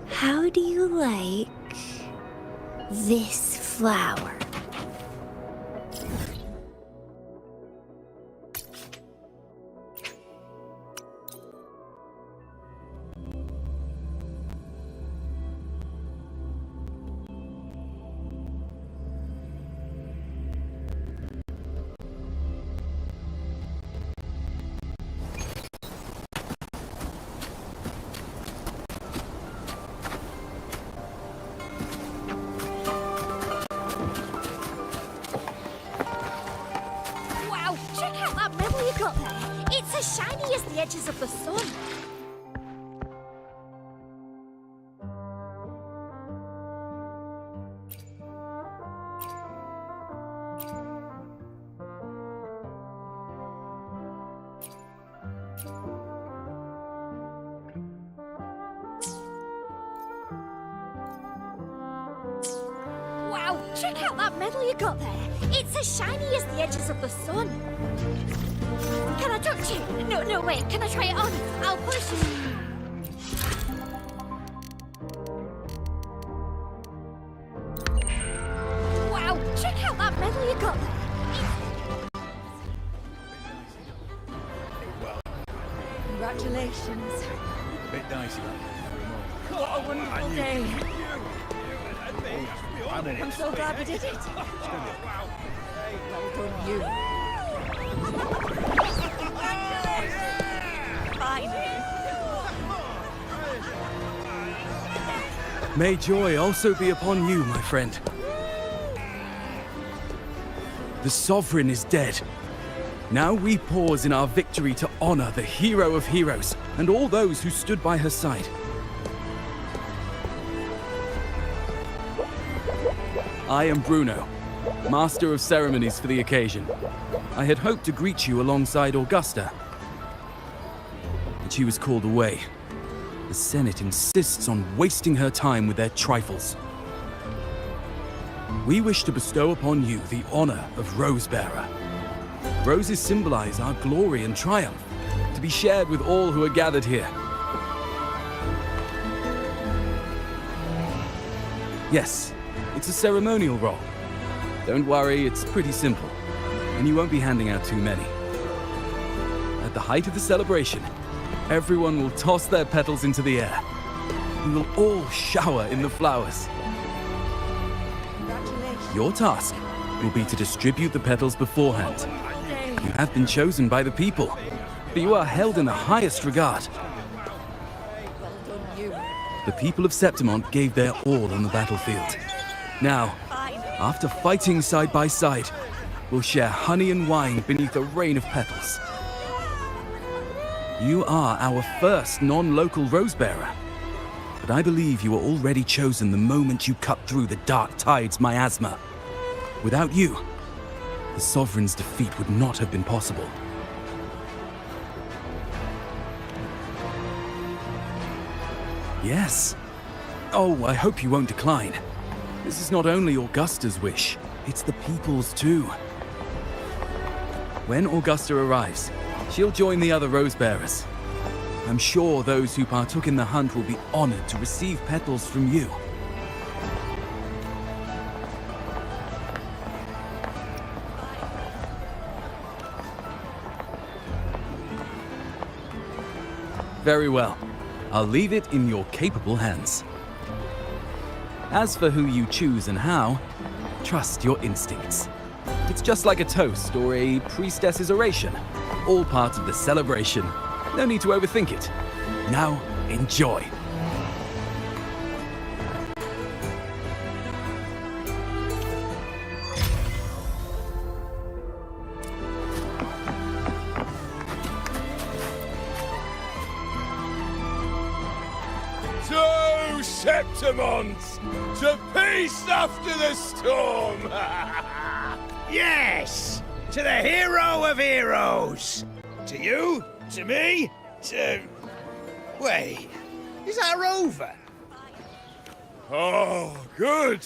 How do you like this flower? It's as shiny as the edges of the sun. Wow, check out that medal you got there. It's as shiny as the edges of the sun. Can I touch it? No, wait. Can I try it on? I'll push it. Wow, check out that medal you got there. Congratulations. Bit dicey. What a wonderful day. I'm so glad we did it. Well done, you. May joy also be upon you, my friend. The Sovereign is dead. Now we pause in our victory to honor the hero of heroes and all those who stood by her side. I am Bruno, Master of Ceremonies for the occasion. I had hoped to greet you alongside Augusta, but she was called away. The Senate insists on wasting her time with their trifles. We wish to bestow upon you the honor of Rose-Bearer. Roses symbolize our glory and triumph, to be shared with all who are gathered here. Yes, it's a ceremonial role. Don't worry, it's pretty simple, and you won't be handing out too many. At the height of the celebration, everyone will toss their petals into the air. We will all shower in the flowers. Your task will be to distribute the petals beforehand. You have been chosen by the people, but you are held in the highest regard. The people of Septimont gave their all on the battlefield. Now, after fighting side by side, we'll share honey and wine beneath a rain of petals. You are our first non-local Rose-Bearer, but I believe you were already chosen the moment you cut through the dark tide's miasma. Without you, the Sovereign's defeat would not have been possible. Yes. Oh, I hope you won't decline. This is not only Augusta's wish, it's the people's too. When Augusta arrives, she'll join the other Rose-Bearers. I'm sure those who partook in the hunt will be honored to receive petals from you. Very well. I'll leave it in your capable hands. As for who you choose and how, trust your instincts. It's just like a toast or a priestess's oration. All part of the celebration. No need to overthink it. Now, enjoy. To Septimont! To peace after the storm! Yes! To the hero of heroes! To you, to me, to... Wait, is that Rover? Oh, good!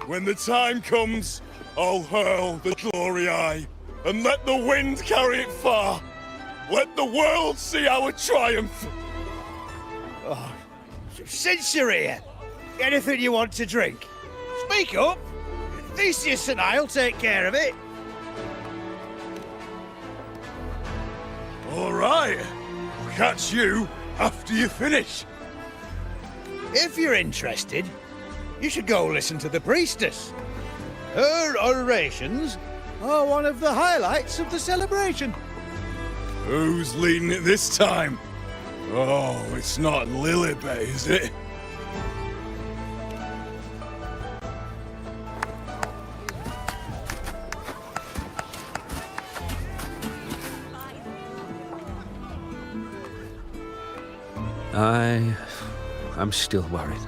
When the time comes, I'll hurl the glory eye and let the wind carry it far. Let the world see our triumph. Since you're here, anything you want to drink? Speak up. Theseus and I'll take care of it. All right. I'll catch you after you finish. If you're interested, you should go listen to the priestess. Her orations are one of the highlights of the celebration. Who's leading it this time? Oh, it's not Lilibet, is it? I'm still worried.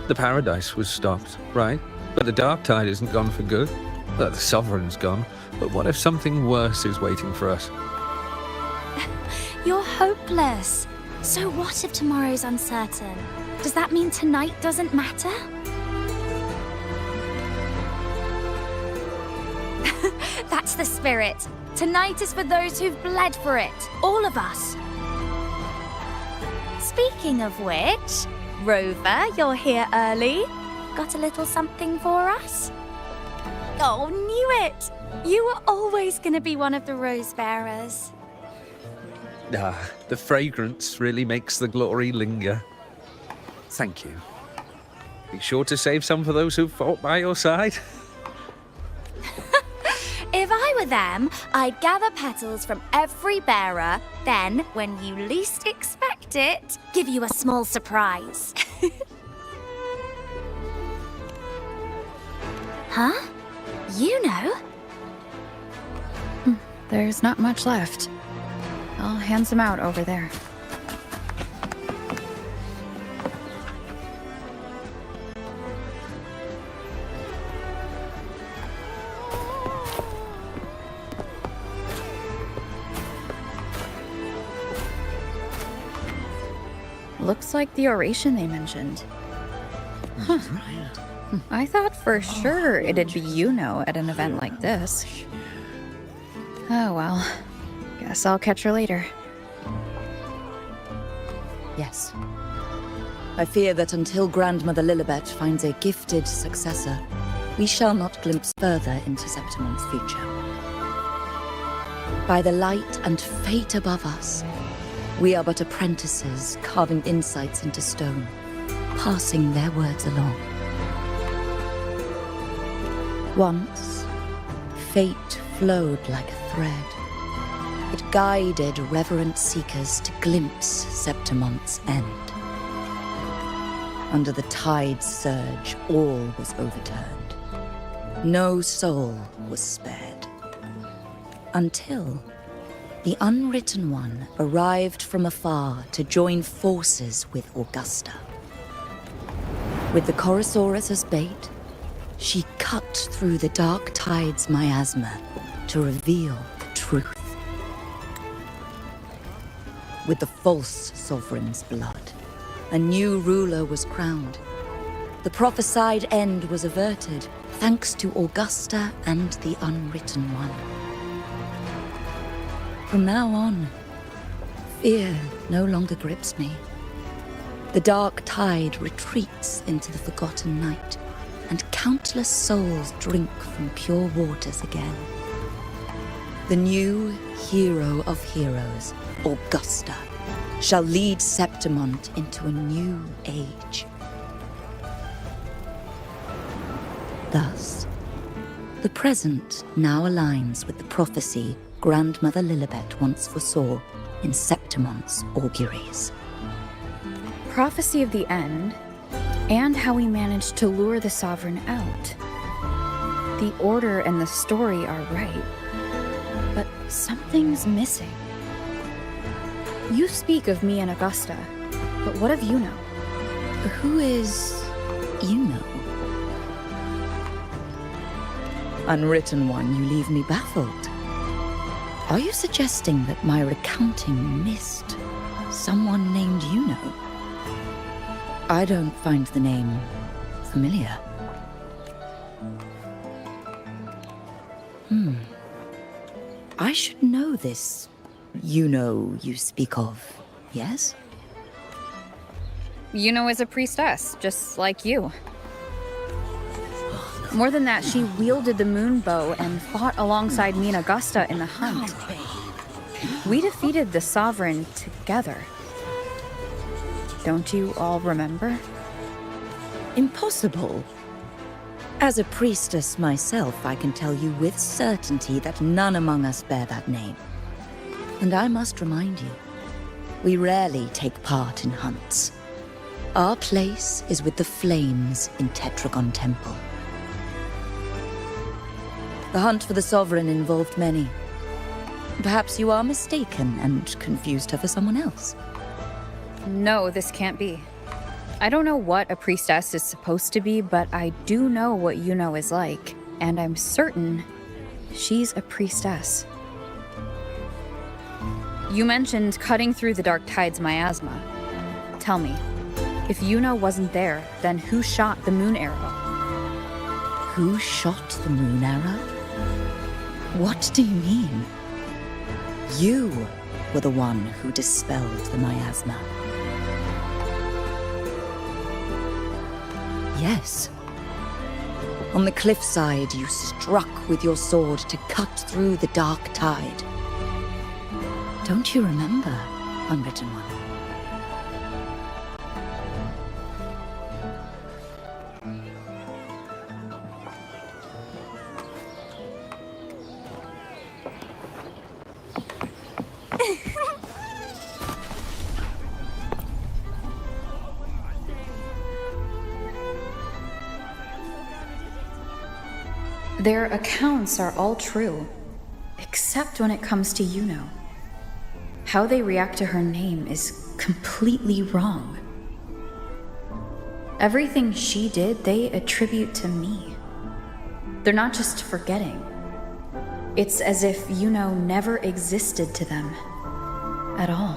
The paradise was stopped, right? But the dark tide isn't gone for good. The sovereign's gone. But what if something worse is waiting for us? You're hopeless. So what if tomorrow's uncertain? Does that mean tonight doesn't matter? That's the spirit. Tonight is for those who've bled for it. All of us. Speaking of which, Rover, you're here early. Got a little something for us? Oh, knew it! You were always gonna be one of the rose bearers. The fragrance really makes the glory linger. Thank you. Be sure to save some for those who fought by your side. If I were them, I'd gather petals from every bearer, then, when you least expect it, give you a small surprise. Huh? You know? There's not much left. I'll hand some out over there. Looks like the oration they mentioned. Huh. I thought for sure it'd be at an event like this. Oh well. Guess I'll catch her later. Yes. I fear that until Grandmother Lilibet finds a gifted successor, we shall not glimpse further into Septimon's future. By the light and fate above us, we are but apprentices carving insights into stone, passing their words along. Once, fate flowed like a thread. It guided reverent seekers to glimpse Septimon's end. Under the tide's surge, all was overturned. No soul was spared. Until the Unwritten One arrived from afar to join forces with Augusta. With the Chorosaurus as bait, she cut through the dark tide's miasma to reveal the truth. With the false sovereign's blood, a new ruler was crowned. The prophesied end was averted, thanks to Augusta and the Unwritten One. From now on, fear no longer grips me. The dark tide retreats into the forgotten night, and countless souls drink from pure waters again. The new hero of heroes, Augusta, shall lead Septimont into a new age. Thus, the present now aligns with the prophecy Grandmother Lilibet once foresaw in Septimont's auguries. Prophecy of the end, and how we managed to lure the Sovereign out. The order and the story are right, but something's missing. You speak of me and Augusta, but what of Yuno? Who is Yuno? Unwritten One, you leave me baffled. Are you suggesting that my recounting missed someone named Yuno? I don't find the name familiar. I should know this Yuno you speak of, yes? Yuno is a priestess, just like you. More than that, she wielded the moon bow and fought alongside me and Augusta in the hunt. We defeated the Sovereign together. Don't you all remember? Impossible. As a priestess myself, I can tell you with certainty that none among us bear that name. And I must remind you, we rarely take part in hunts. Our place is with the flames in Tetragon Temple. The hunt for the Sovereign involved many. Perhaps you are mistaken and confused her for someone else. No, this can't be. I don't know what a priestess is supposed to be, but I do know what Yuno is like, and I'm certain she's a priestess. You mentioned cutting through the Dark Tide's miasma. Tell me, if Yuno wasn't there, then who shot the moon arrow? Who shot the moon arrow? What do you mean? You were the one who dispelled the miasma. Yes. On the cliffside, you struck with your sword to cut through the Dark Tide. Don't you remember, Unwritten One? Their accounts are all true, except when it comes to Yuno. How they react to her name is completely wrong. Everything she did, they attribute to me. They're not just forgetting. It's as if Yuno never existed to them at all.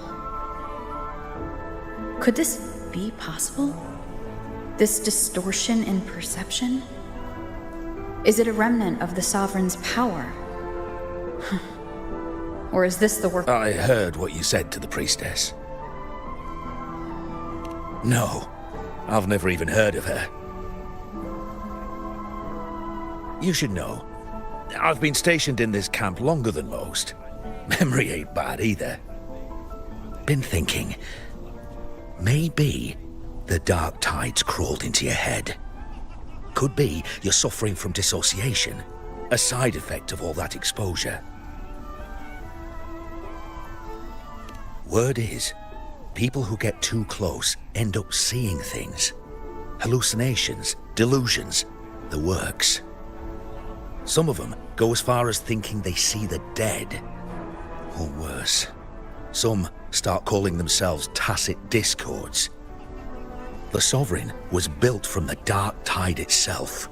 Could this be possible? This distortion in perception? Is it a remnant of the Sovereign's power? Or is this the work— I heard what you said to the priestess. No, I've never even heard of her. You should know, I've been stationed in this camp longer than most. Memory ain't bad either. Been thinking, maybe the Dark Tide's crawled into your head. Could be you're suffering from dissociation, a side effect of all that exposure. Word is, people who get too close end up seeing things. Hallucinations, delusions, the works. Some of them go as far as thinking they see the dead. Or worse, some start calling themselves tacit discords. The Sovereign was built from the Dark Tide itself.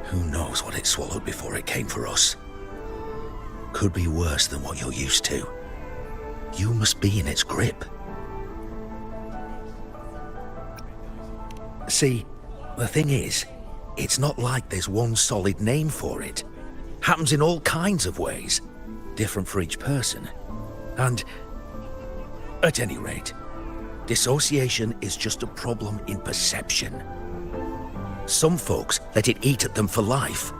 Who knows what it swallowed before it came for us? Could be worse than what you're used to. You must be in its grip. See, the thing is, it's not like there's one solid name for it. Happens in all kinds of ways, different for each person. And, at any rate, dissociation is just a problem in perception. Some folks let it eat at them for life.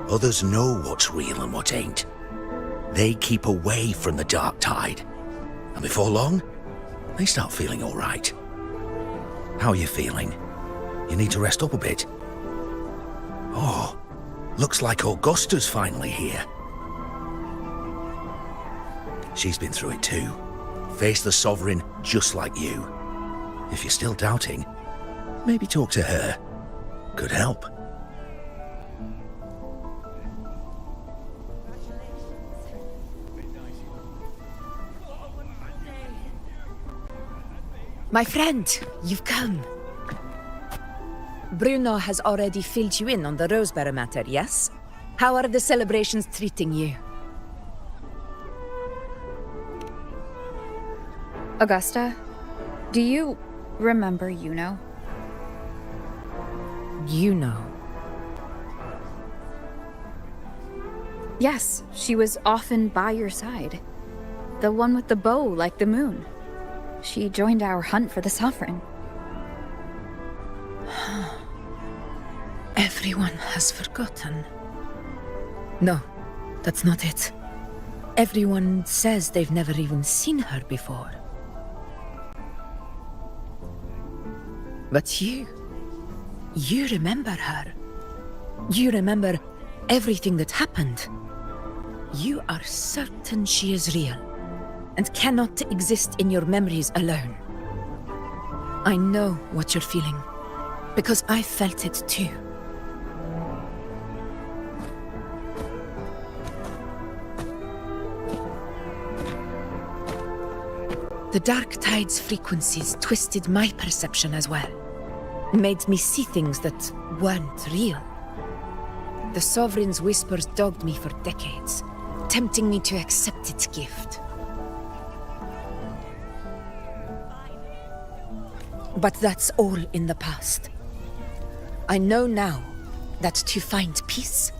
Others know what's real and what ain't. They keep away from the Dark Tide. And before long, they start feeling all right. How are you feeling? You need to rest up a bit. Oh, looks like Augusta's finally here. She's been through it too. Faced the Sovereign just like you. If you're still doubting, maybe talk to her. Could help. My friend, you've come. Bruno has already filled you in on the Rosebearer matter, yes? How are the celebrations treating you? Augusta, do you remember Yuno? Yuno. Yes, she was often by your side. The one with the bow like the moon. She joined our hunt for the Sovereign. Everyone has forgotten. No, that's not it. Everyone says they've never even seen her before. But you remember her. You remember everything that happened. You are certain she is real and cannot exist in your memories alone. I know what you're feeling, because I felt it too. The Dark Tide's frequencies twisted my perception as well. Made me see things that weren't real. The Sovereign's whispers dogged me for decades, tempting me to accept its gift. But that's all in the past. I know now that to find peace,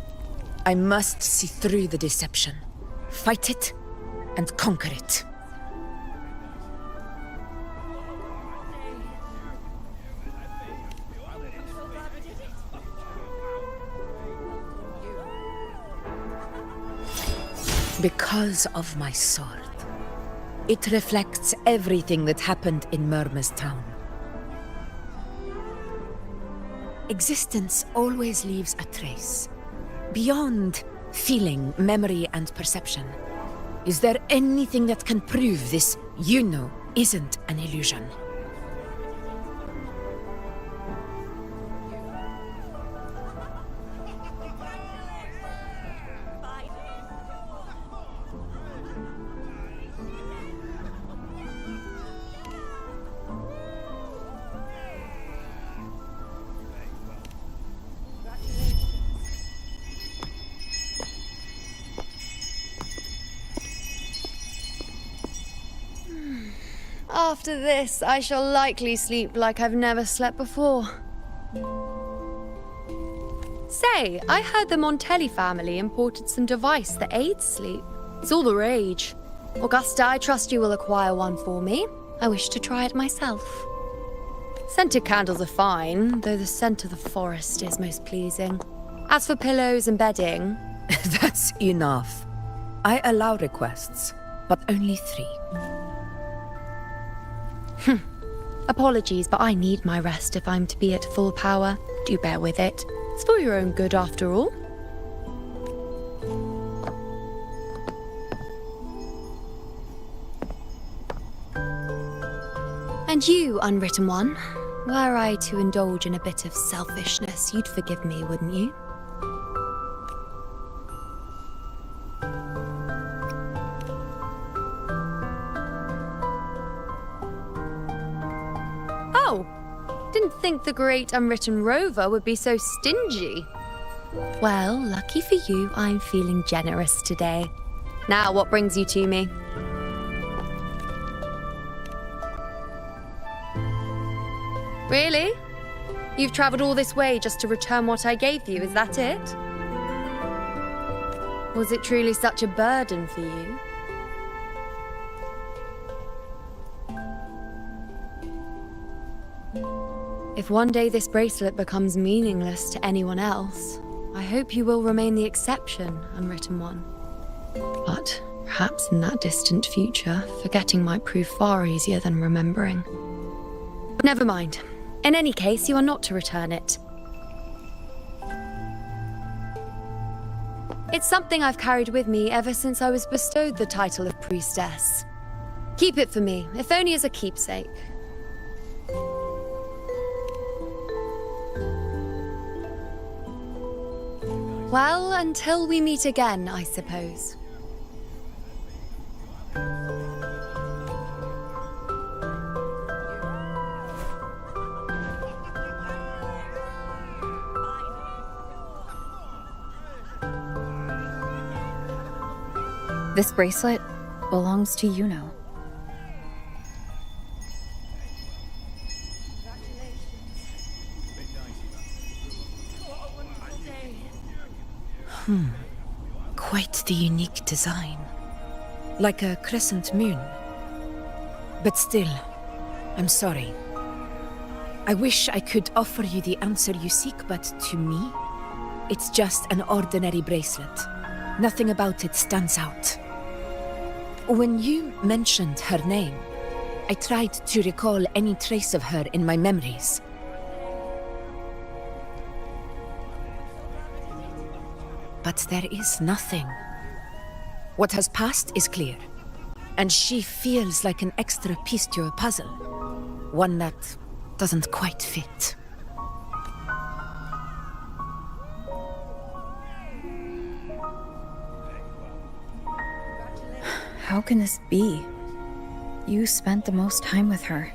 I must see through the deception, fight it, and conquer it. Because of my sword. It reflects everything that happened in Murma's town. Existence always leaves a trace. Beyond feeling, memory, and perception. Is there anything that can prove this, isn't an illusion? After this, I shall likely sleep like I've never slept before. Say, I heard the Montelli family imported some device that aids sleep. It's all the rage. Augusta, I trust you will acquire one for me. I wish to try it myself. Scented candles are fine, though the scent of the forest is most pleasing. As for pillows and bedding... That's enough. I allow requests, but only 3. Apologies, but I need my rest if I'm to be at full power. Do bear with it. It's for your own good, after all. And you, Unwritten One, were I to indulge in a bit of selfishness, you'd forgive me, wouldn't you? Oh, didn't think the great Unwritten Rover would be so stingy. Well, lucky for you, I'm feeling generous today. Now, what brings you to me? Really? You've travelled all this way just to return what I gave you, is that it? Was it truly such a burden for you? If one day this bracelet becomes meaningless to anyone else, I hope you will remain the exception, Unwritten One. But perhaps in that distant future, forgetting might prove far easier than remembering. Never mind. In any case, you are not to return it. It's something I've carried with me ever since I was bestowed the title of priestess. Keep it for me, if only as a keepsake. Well, until we meet again, I suppose. This bracelet belongs to Yuno. Quite the unique design. Like a crescent moon. But still, I'm sorry. I wish I could offer you the answer you seek, but to me, it's just an ordinary bracelet. Nothing about it stands out. When you mentioned her name, I tried to recall any trace of her in my memories. But there is nothing. What has passed is clear, and she feels like an extra piece to a puzzle, one that doesn't quite fit. How can this be? You spent the most time with her.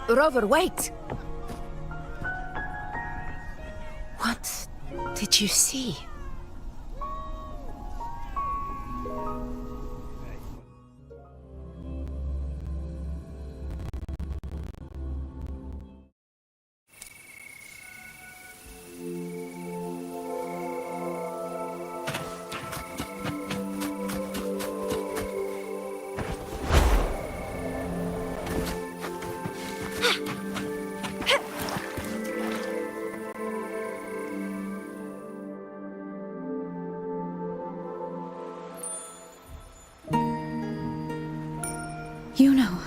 Rover, wait! What did you see? You know.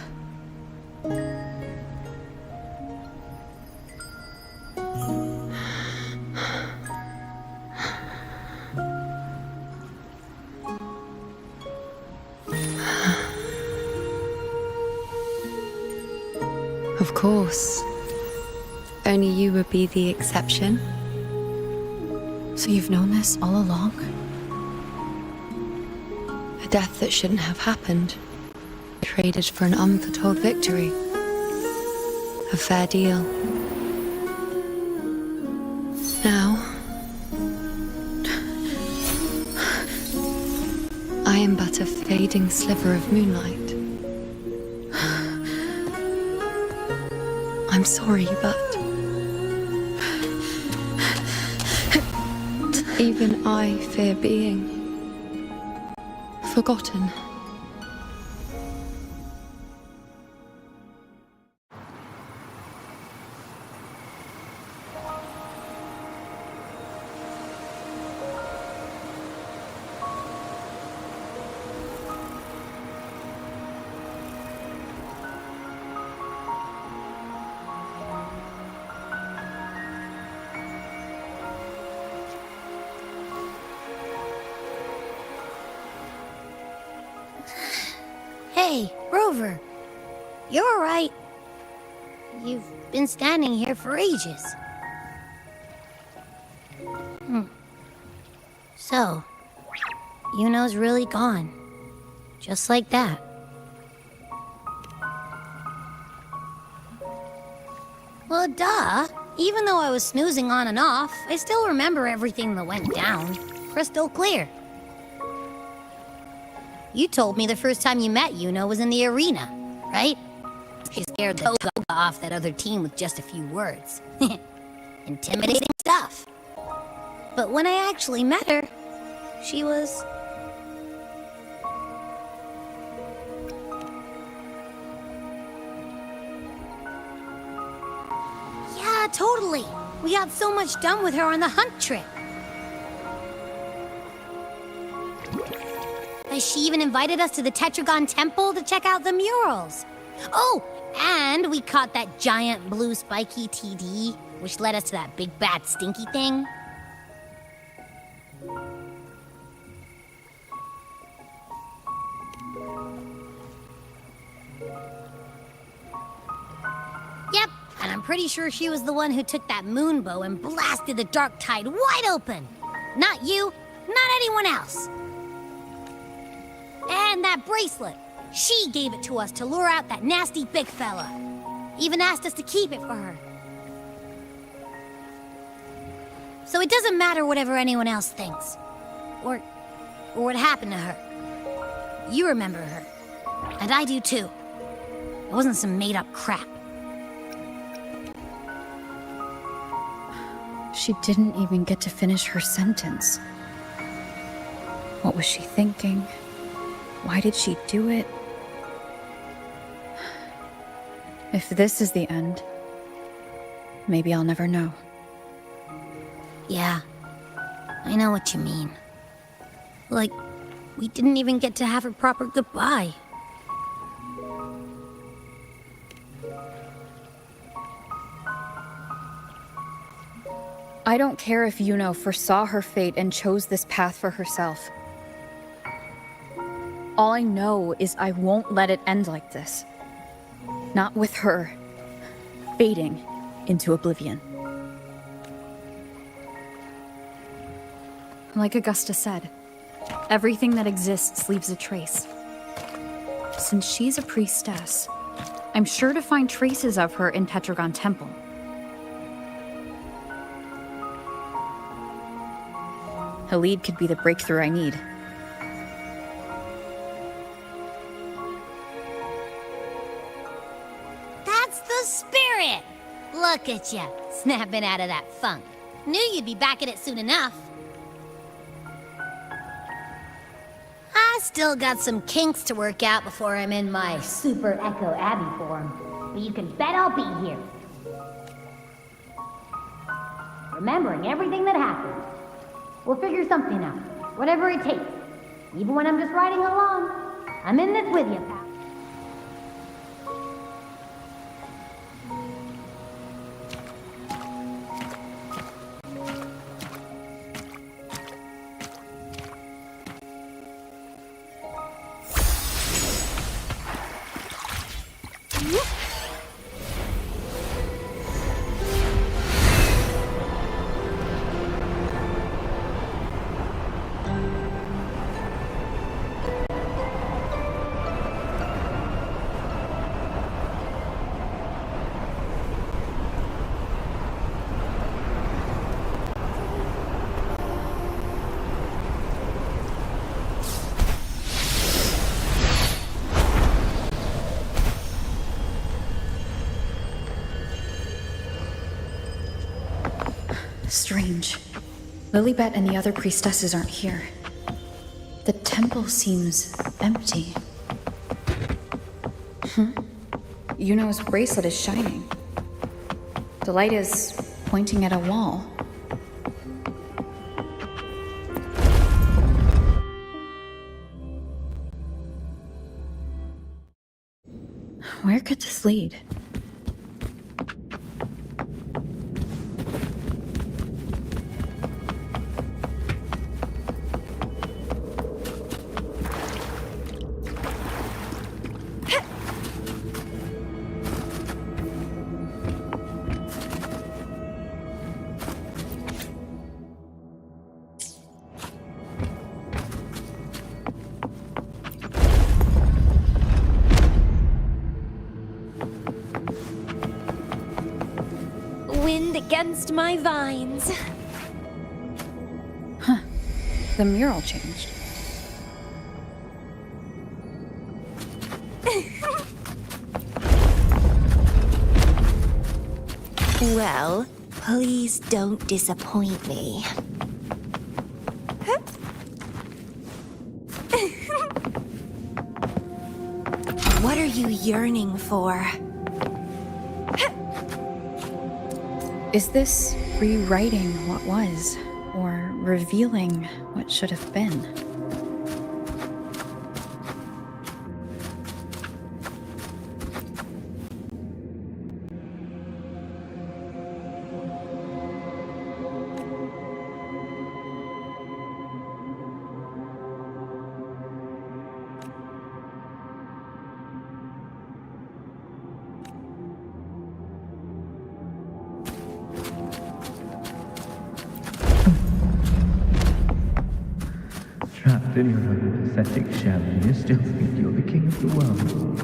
Of course. Only you would be the exception. So you've known this all along? A death that shouldn't have happened. Traded for an unforetold victory. A fair deal. Now, I am but a fading sliver of moonlight. I'm sorry, but even I fear being forgotten. Hey, Rover. You're all right. You've been standing here for ages. So, Yuno's really gone. Just like that. Well, duh. Even though I was snoozing on and off, I still remember everything that went down. Crystal clear. You told me the first time you met Yuno was in the arena, right? She scared the toga off that other team with just a few words. Intimidating stuff. But when I actually met her, she was... Yeah, totally. We got so much done with her on the hunt trip. She even invited us to the Tetragon Temple to check out the murals. Oh, and we caught that giant blue spiky TD, which led us to that big bad stinky thing. Yep, and I'm pretty sure she was the one who took that moon bow and blasted the dark tide wide open. Not you, not anyone else. And that bracelet. She gave it to us to lure out that nasty big fella. Even asked us to keep it for her. So it doesn't matter whatever anyone else thinks. Or what happened to her. You remember her. And I do too. It wasn't some made-up crap. She didn't even get to finish her sentence. What was she thinking? Why did she do it? If this is the end, maybe I'll never know. Yeah, I know what you mean. Like, we didn't even get to have a proper goodbye. I don't care if Yuno foresaw her fate and chose this path for herself. All I know is I won't let it end like this. Not with her fading into oblivion. Like Augusta said, everything that exists leaves a trace. Since she's a priestess, I'm sure to find traces of her in Tetragon Temple. Halid could be the breakthrough I need. That's the spirit! Look at ya, snapping out of that funk. Knew you'd be back at it soon enough. I still got some kinks to work out before I'm in my Super Echo Abbey form. But you can bet I'll be here. Remembering everything that happened. We'll figure something out, whatever it takes. Even when I'm just riding along, I'm in this with you, pal. Strange. Lilibet and the other priestesses aren't here. The temple seems empty. Yuno's bracelet is shining. The light is pointing at a wall. Where could this lead? Wind against my vines. The mural changed. Well, please don't disappoint me. What are you yearning for? Is this rewriting what was, or revealing what should have been? Trapped in your own pathetic shell, and you still think you're the king of the world.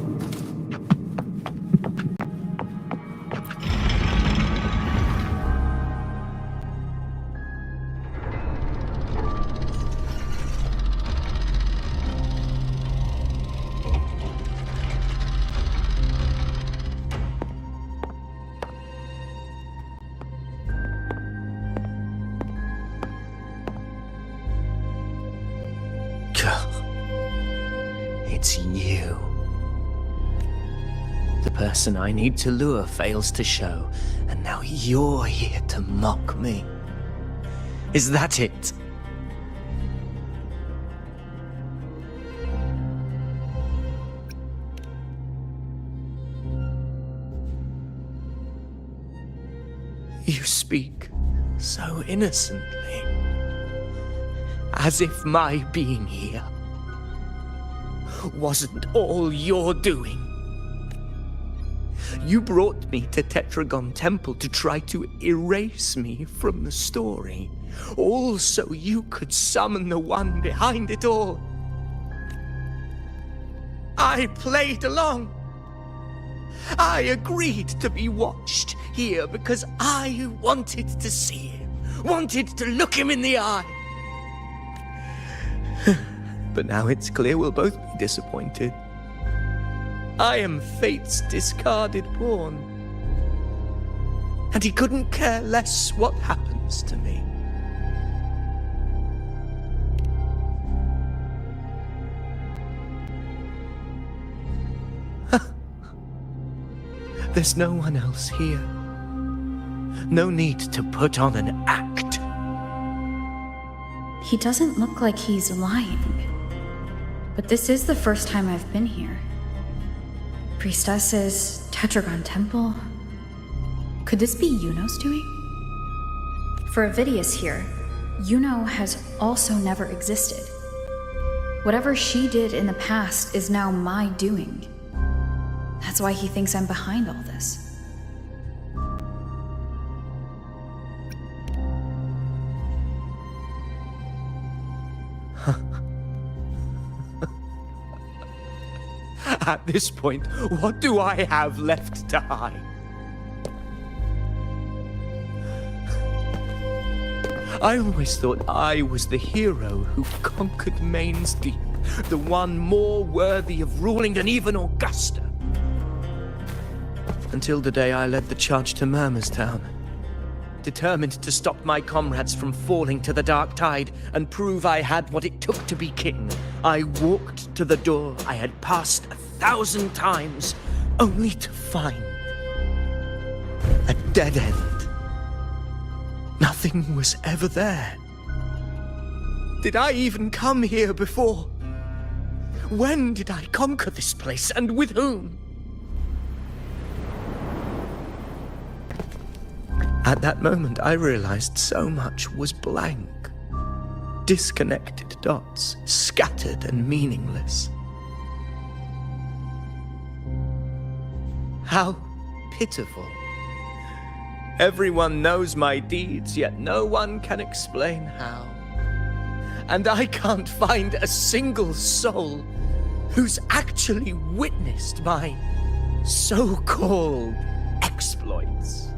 It's you. The person I need to lure fails to show, and now you're here to mock me. Is that it? You speak so innocently, as if my being here wasn't all you're doing. You brought me to Tetragon Temple to try to erase me from the story, all so you could summon the one behind it all. I played along. I agreed to be watched here because I wanted to see him, wanted to look him in the eye. But now it's clear we'll both be disappointed. I am fate's discarded pawn, and he couldn't care less what happens to me. There's no one else here. No need to put on an act. He doesn't look like he's lying. But this is the first time I've been here. Priestesses, Tetragon Temple. Could this be Yuno's doing? For Avidius here, Yuno has also never existed. Whatever she did in the past is now my doing. That's why he thinks I'm behind all this. At this point, what do I have left to hide? I always thought I was the hero who conquered Main's Deep, the one more worthy of ruling than even Augusta. Until the day I led the charge to Murmur's Town, determined to stop my comrades from falling to the dark tide and prove I had what it took to be king. I walked to the door I had passed 1,000 times, only to find a dead end. Nothing was ever there. Did I even come here before? When did I conquer this place, and with whom? At that moment, I realized so much was blank. Disconnected dots, scattered and meaningless. How pitiful. Everyone knows my deeds, yet no one can explain how. And I can't find a single soul who's actually witnessed my so-called exploits.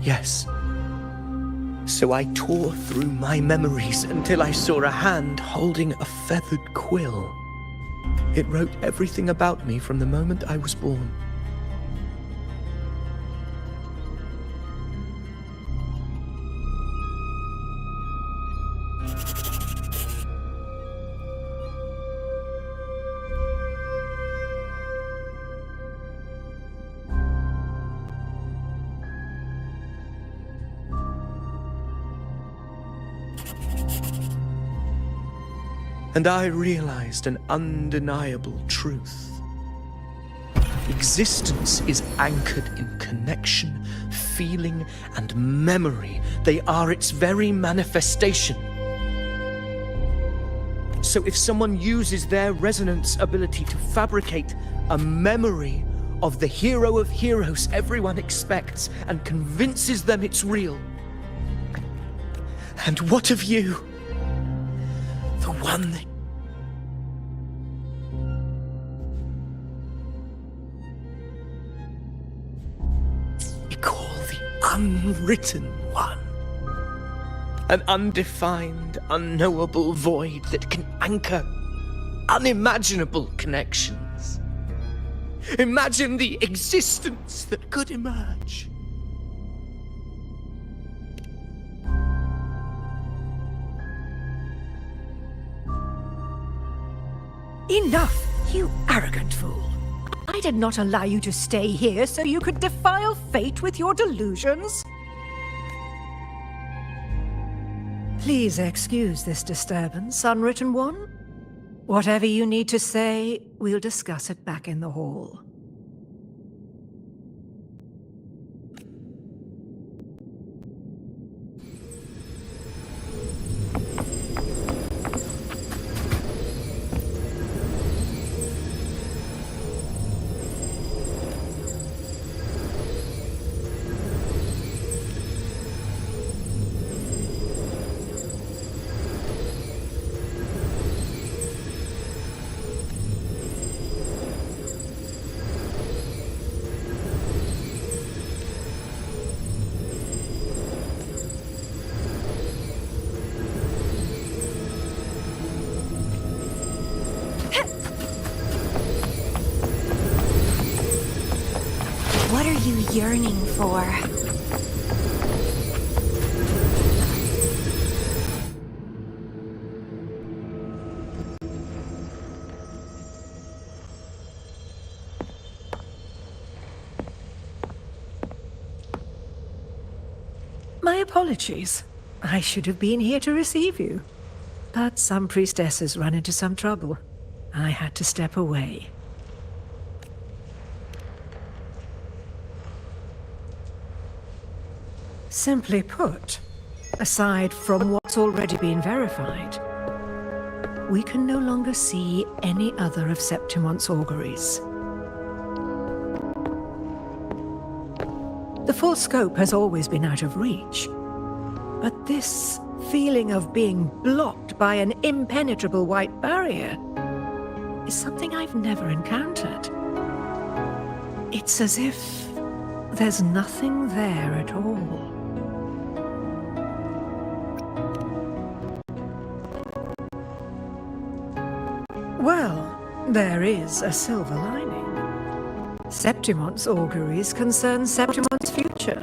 Yes. So I tore through my memories until I saw a hand holding a feathered quill. It wrote everything about me from the moment I was born. And I realized an undeniable truth. Existence is anchored in connection, feeling, and memory. They are its very manifestation. So if someone uses their resonance ability to fabricate a memory of the hero of heroes everyone expects and convinces them it's real. And what of you? The one that... you call the unwritten one. An undefined, unknowable void that can anchor unimaginable connections. Imagine the existence that could emerge. Enough, you arrogant fool. I did not allow you to stay here so you could defile fate with your delusions. Please excuse this disturbance, Unwritten One. Whatever you need to say, we'll discuss it back in the hall. What are you yearning for? My apologies. I should have been here to receive you. But some priestesses run into some trouble. I had to step away. Simply put, aside from what's already been verified, we can no longer see any other of Septimon's auguries. The full scope has always been out of reach, but this feeling of being blocked by an impenetrable white barrier is something I've never encountered. It's as if there's nothing there at all. Well, there is a silver lining. Septimon's auguries concern Septimon's future.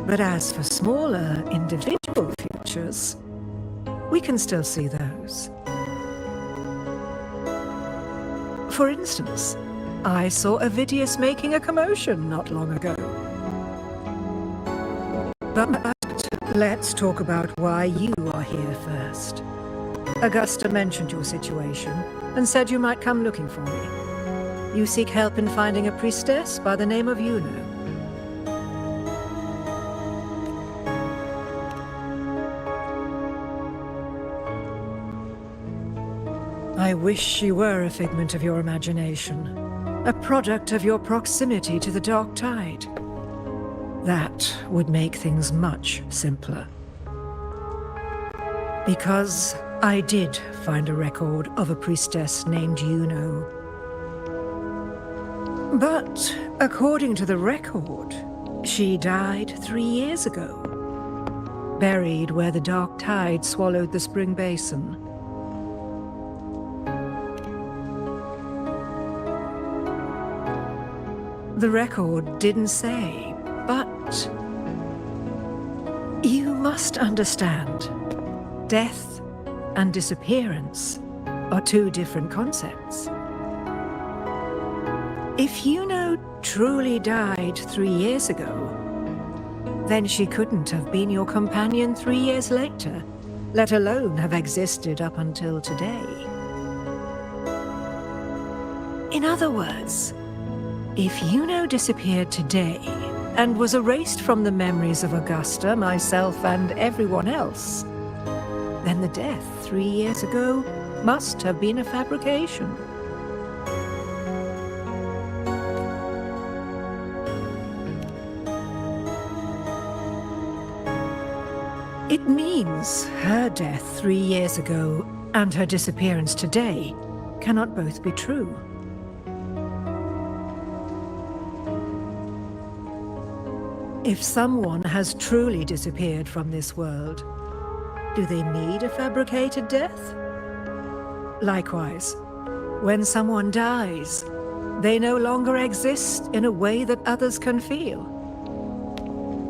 But as for smaller, individual futures, we can still see those. For instance, I saw Avidius making a commotion not long ago. But let's talk about why you are here first. Augusta mentioned your situation and said you might come looking for me. You seek help in finding a priestess by the name of Yuno. I wish she were a figment of your imagination, a product of your proximity to the Dark Tide. That would make things much simpler. Because I did find a record of a priestess named Yuno. But according to the record, she died 3 years ago, buried where the Dark Tide swallowed the spring basin. The record didn't say, but you must understand, death and disappearance are two different concepts. If Yuno truly died 3 years ago, then she couldn't have been your companion 3 years later, let alone have existed up until today. In other words, if Yuno disappeared today and was erased from the memories of Augusta, myself, and everyone else, then the death 3 years ago must have been a fabrication. It means her death 3 years ago and her disappearance today cannot both be true. If someone has truly disappeared from this world, do they need a fabricated death? Likewise, when someone dies, they no longer exist in a way that others can feel.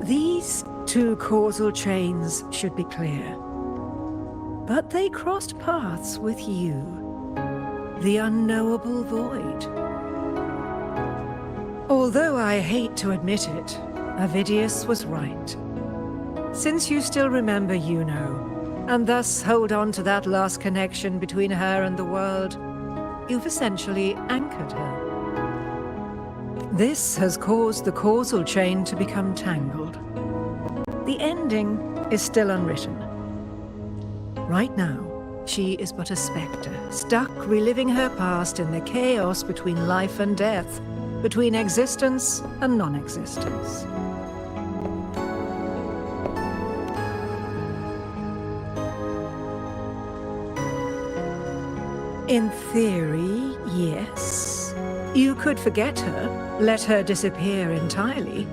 These two causal chains should be clear. But they crossed paths with you, the unknowable void. Although I hate to admit it, Avidius was right. Since you still remember Yuno, and thus hold on to that last connection between her and the world, you've essentially anchored her. This has caused the causal chain to become tangled. The ending is still unwritten. Right now, she is but a spectre, stuck reliving her past in the chaos between life and death, between existence and non-existence. In theory, yes. You could forget her, let her disappear entirely.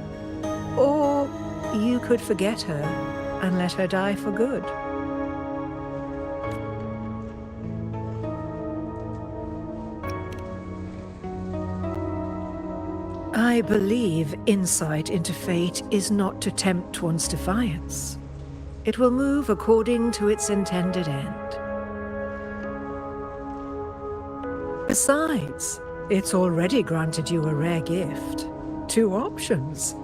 Or you could forget her and let her die for good. I believe insight into fate is not to tempt one's defiance. It will move according to its intended end. Besides, it's already granted you a rare gift. 2 options,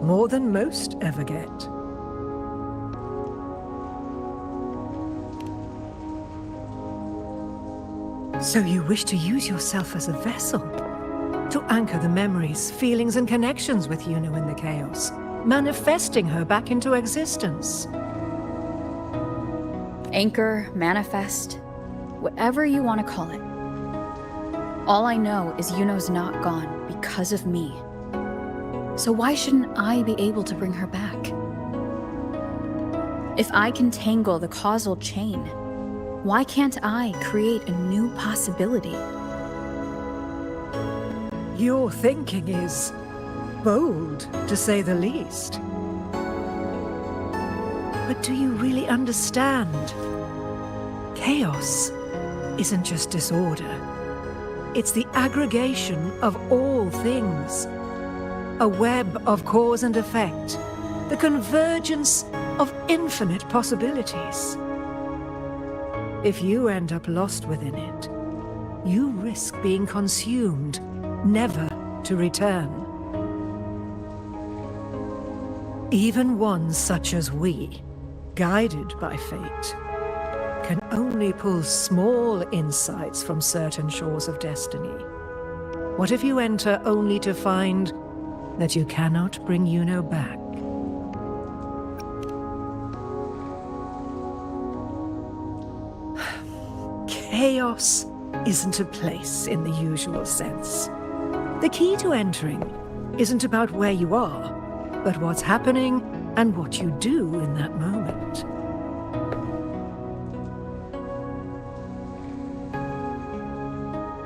more than most ever get. So you wish to use yourself as a vessel, to anchor the memories, feelings, and connections with Yuno in the chaos, manifesting her back into existence. Anchor, manifest, whatever you want to call it. All I know is Yuno's not gone because of me. So why shouldn't I be able to bring her back? If I can tangle the causal chain, why can't I create a new possibility? Your thinking is bold, to say the least. But do you really understand? Chaos isn't just disorder. It's the aggregation of all things. A web of cause and effect. The convergence of infinite possibilities. If you end up lost within it, you risk being consumed, never to return. Even ones such as we, guided by fate, can only pull small insights from certain shores of destiny. What if you enter only to find that you cannot bring Yuno back? Chaos isn't a place in the usual sense. The key to entering isn't about where you are, but what's happening and what you do in that moment.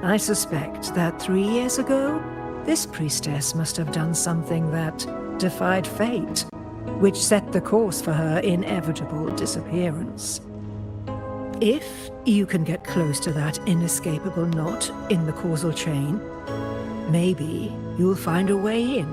I suspect that 3 years ago, this priestess must have done something that defied fate, which set the course for her inevitable disappearance. If you can get close to that inescapable knot in the causal chain, maybe you'll find a way in.